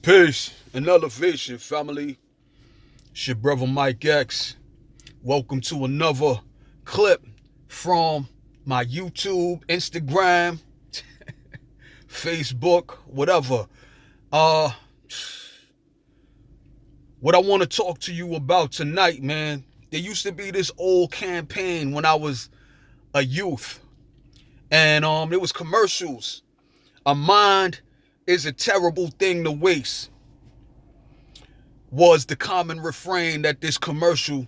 Peace and elevation, family. It's your brother Mike X. Welcome to another clip from my YouTube, Instagram, Facebook, whatever. Uh, what I want to talk to you about tonight, man. There used to be this old campaign when I was a youth, and it was commercials. A mind is a terrible thing to waste, was the common refrain that this commercial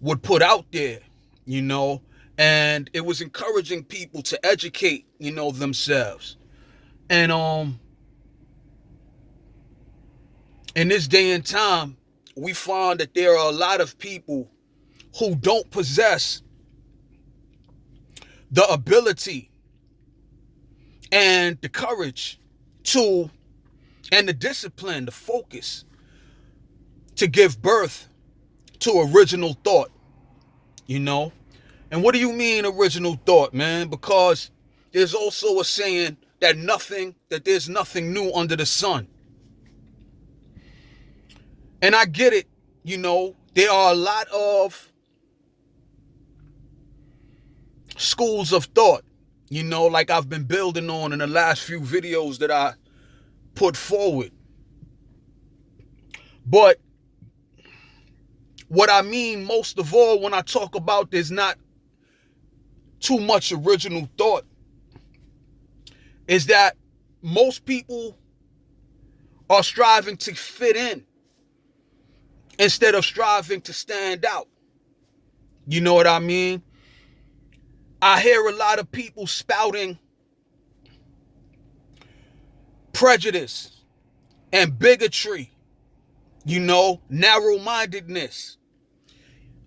would put out there, you know, and it was encouraging people to educate, themselves. And in this day and time, we find that there are a lot of people who don't possess the ability and the courage to and the discipline, the focus to give birth to original thought, you know? And what do you mean original thought, man? Because there's also a saying that there's nothing new under the sun. And I get it, there are a lot of schools of thought, like I've been building on in the last few videos that I put forward. But what I mean most of all when I talk about there's not too much original thought is that most people are striving to fit in instead of striving to stand out. You know what I mean? I hear a lot of people spouting prejudice and bigotry, narrow-mindedness,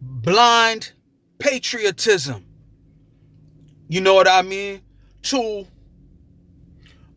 blind patriotism, you know what I mean, to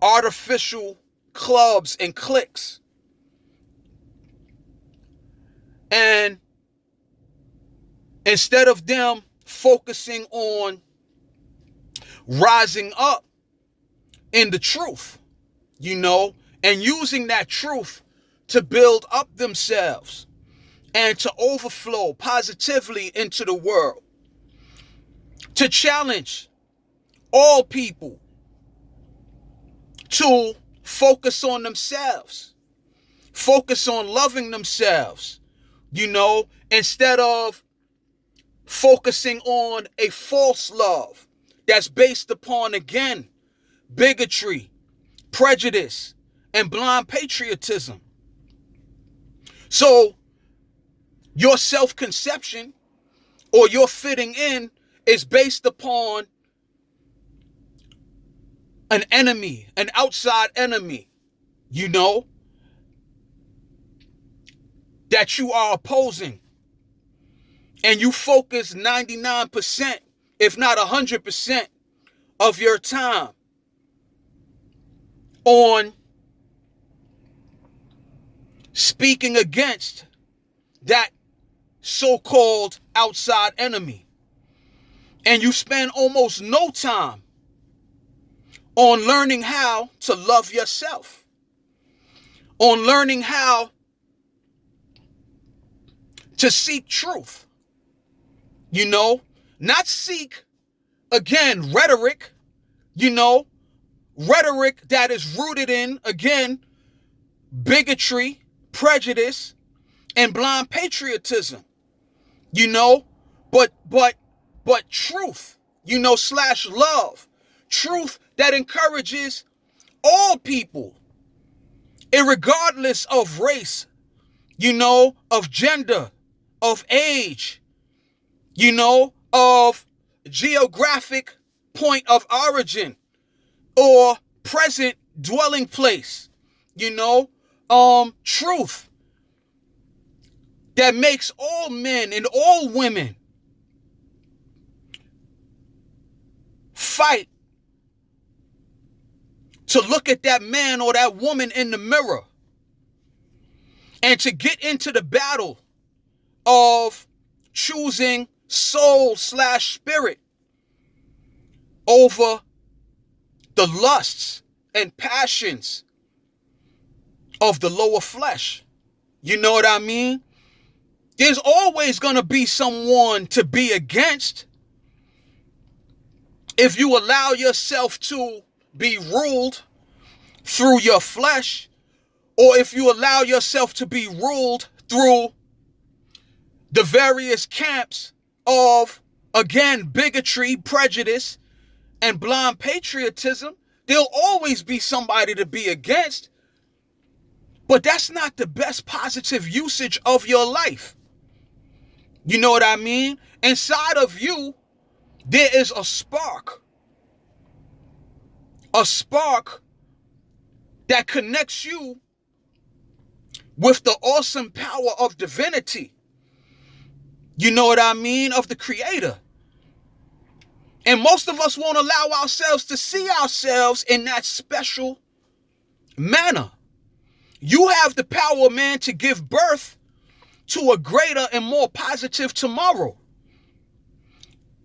artificial clubs and cliques. And instead of them focusing on rising up in the truth, and using that truth to build up themselves and to overflow positively into the world, to challenge all people to focus on themselves, focus on loving themselves, instead of focusing on a false love that's based upon, again, bigotry, prejudice, and blind patriotism. So your self-conception or your fitting in is based upon an enemy, an outside enemy, that you are opposing. And you focus 99%, if not 100% of your time on speaking against that so-called outside enemy. And you spend almost no time on learning how to love yourself, on learning how to seek truth, not seek, again, rhetoric, rhetoric that is rooted in, again, bigotry, prejudice, and blind patriotism, but truth, slash love, truth that encourages all people, irregardless of race, of gender, of age, of geographic point of origin or present dwelling place, truth that makes all men and all women fight to look at that man or that woman in the mirror and to get into the battle of choosing soul slash spirit over the lusts and passions of the lower flesh. You know what I mean? There's always going to be someone to be against if you allow yourself to be ruled through your flesh, or if you allow yourself to be ruled through the various camps of, again, bigotry, prejudice, and blind patriotism. There'll always be somebody to be against, but that's not the best positive usage of your life. You know what I mean? Inside of you, there is a spark that connects you with the awesome power of divinity. You know what I mean? Of the Creator. And most of us won't allow ourselves to see ourselves in that special manner. You have the power, man, to give birth to a greater and more positive tomorrow.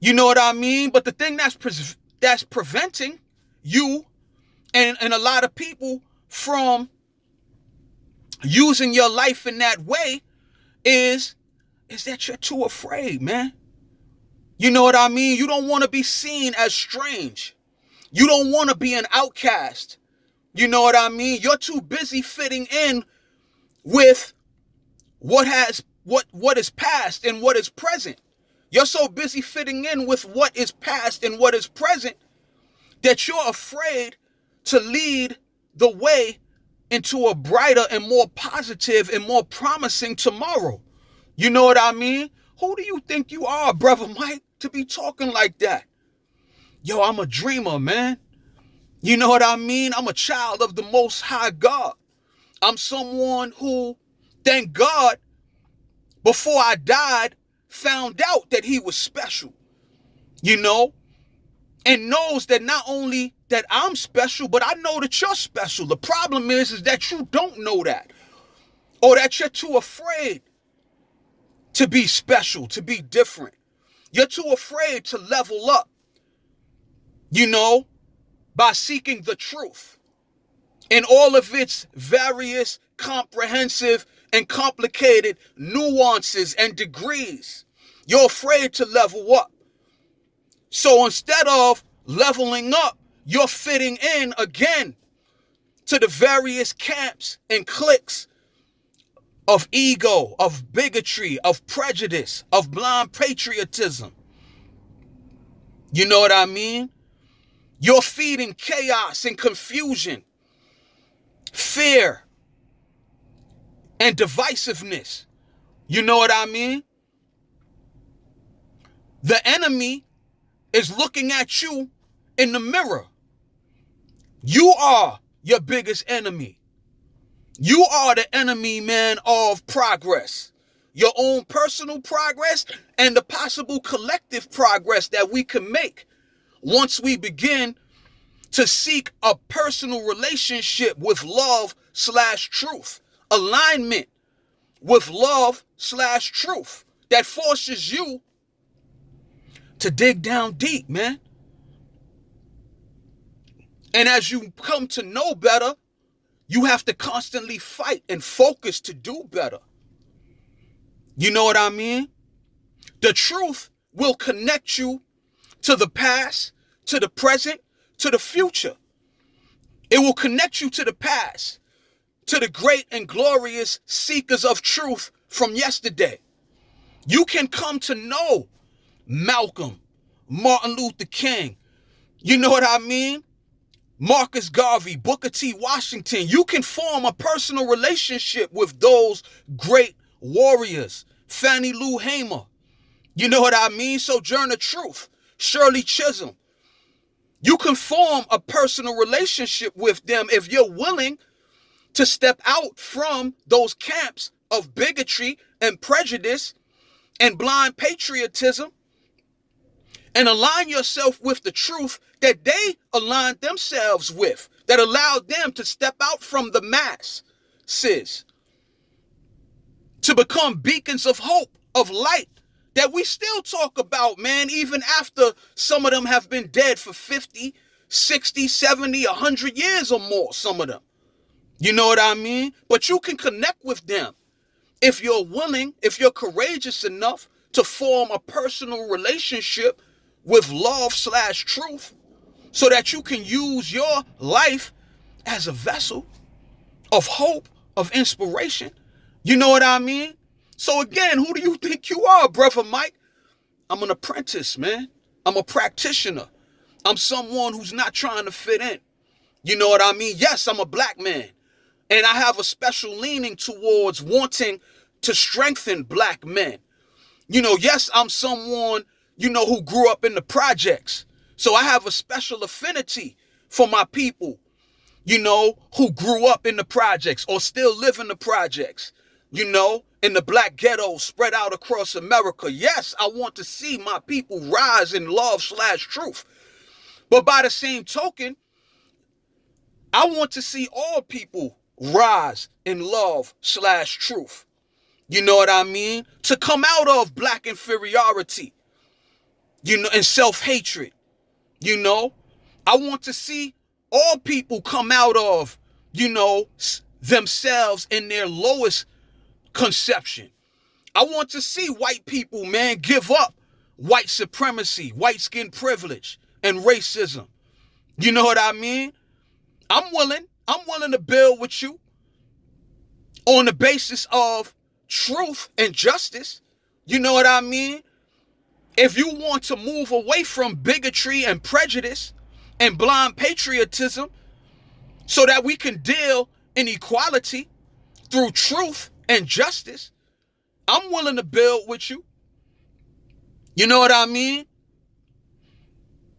You know what I mean? But the thing that's preventing you and a lot of people from using your life in that way is that you're too afraid, man. You know what I mean? You don't want to be seen as strange. You don't want to be an outcast. You know what I mean? You're too busy fitting in with what is past and what is present. You're so busy fitting in with what is past and what is present that you're afraid to lead the way into a brighter and more positive and more promising tomorrow. You know what I mean? Who do you think you are, Brother Mike, to be talking like that? Yo, I'm a dreamer, man. You know what I mean? I'm a child of the Most High God. I'm someone who, thank God, before I died, found out that he was special, you know, and knows that not only that I'm special, but I know that you're special. The problem is that you don't know that, or that you're too afraid to be special, to be different. You're too afraid to level up, you know, by seeking the truth in all of its various, comprehensive, and complicated nuances and degrees. You're afraid to level up. So instead of leveling up, you're fitting in again to the various camps and cliques of ego, of bigotry, of prejudice, of blind patriotism. You know what I mean? You're feeding chaos and confusion, fear, and divisiveness. You know what I mean? The enemy is looking at you in the mirror. You are your biggest enemy. You are the enemy, man, of progress. Your own personal progress and the possible collective progress that we can make once we begin to seek a personal relationship with love/truth, alignment with love/truth that forces you to dig down deep, man. And as you come to know better, you have to constantly fight and focus to do better. You know what I mean? The truth will connect you to the past, to the present, to the future. It will connect you to the past, to the great and glorious seekers of truth from yesterday. You can come to know Malcolm, Martin Luther King, you know what I mean? Marcus Garvey, Booker T. Washington. You can form a personal relationship with those great warriors. Fannie Lou Hamer, you know what I mean? Sojourner Truth, Shirley Chisholm. You can form a personal relationship with them if you're willing to step out from those camps of bigotry and prejudice and blind patriotism and align yourself with the truth that they aligned themselves with, that allowed them to step out from the masses to become beacons of hope, of light, that we still talk about, man, even after some of them have been dead for 50, 60, 70, 100 years or more, some of them. You know what I mean? But you can connect with them if you're willing, if you're courageous enough to form a personal relationship with love/truth so that you can use your life as a vessel of hope, of inspiration. You know what I mean? So again, who do you think you are, Brother Mike? I'm an apprentice, man. I'm a practitioner. I'm someone who's not trying to fit in. You know what I mean? Yes, I'm a black man. And I have a special leaning towards wanting to strengthen black men. You know, yes, I'm someone, who grew up in the projects. So I have a special affinity for my people, who grew up in the projects or still live in the projects, in the black ghettos spread out across America. Yes, I want to see my people rise in love/truth. But by the same token, I want to see all people rise in love/truth. You know what I mean? To come out of black inferiority, and self-hatred. I want to see all people come out of, themselves in their lowest conception. I want to see white people, man, give up white supremacy, white skin privilege, and racism. You know what I mean? I'm willing to build with you on the basis of truth and justice. You know what I mean? If you want to move away from bigotry and prejudice and blind patriotism so that we can deal in equality through truth and justice, I'm willing to build with you. You know what I mean?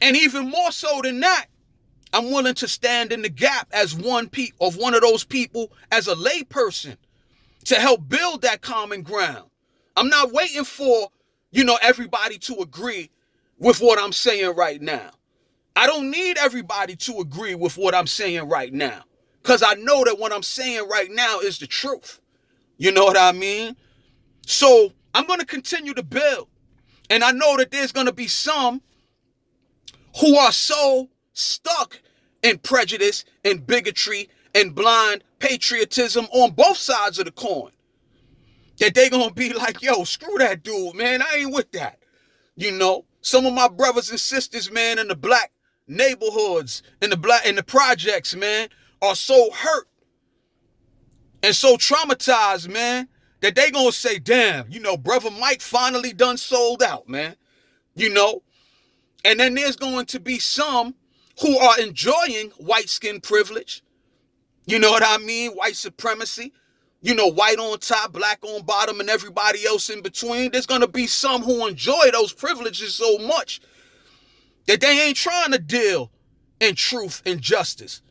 And even more so than that, I'm willing to stand in the gap as one of those people as a layperson to help build that common ground. I'm not waiting for, everybody to agree with what I'm saying right now. I don't need everybody to agree with what I'm saying right now, because I know that what I'm saying right now is the truth. You know what I mean? So I'm going to continue to build. And I know that there's going to be some who are so stuck in prejudice and bigotry and blind patriotism on both sides of the coin that they going to be like, yo, screw that dude, man. I ain't with that. Some of my brothers and sisters, man, in the black neighborhoods, in the projects, man, are so hurt and so traumatized, man, that they gonna say, damn, Brother Mike finally done sold out, man. And then there's going to be some who are enjoying white skin privilege. You know what I mean? White supremacy. White on top, black on bottom, and everybody else in between. There's gonna be some who enjoy those privileges so much that they ain't trying to deal in truth and justice.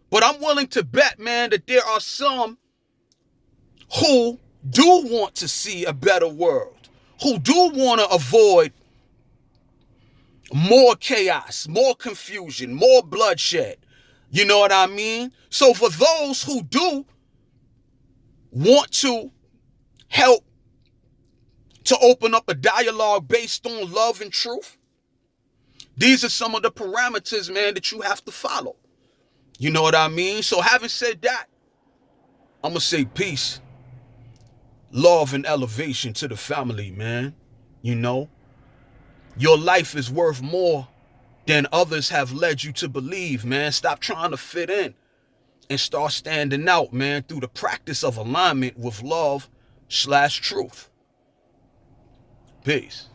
But I'm willing to bet, man, that there are some who do want to see a better world, who do want to avoid more chaos, more confusion, more bloodshed. You know what I mean? So for those who do want to help to open up a dialogue based on love and truth, these are some of the parameters, man, that you have to follow. You know what I mean? So having said that, I'm going to say peace, love, and elevation to the family, man. Your life is worth more than others have led you to believe, man. Stop trying to fit in and start standing out, man, through the practice of alignment with love/truth. Peace.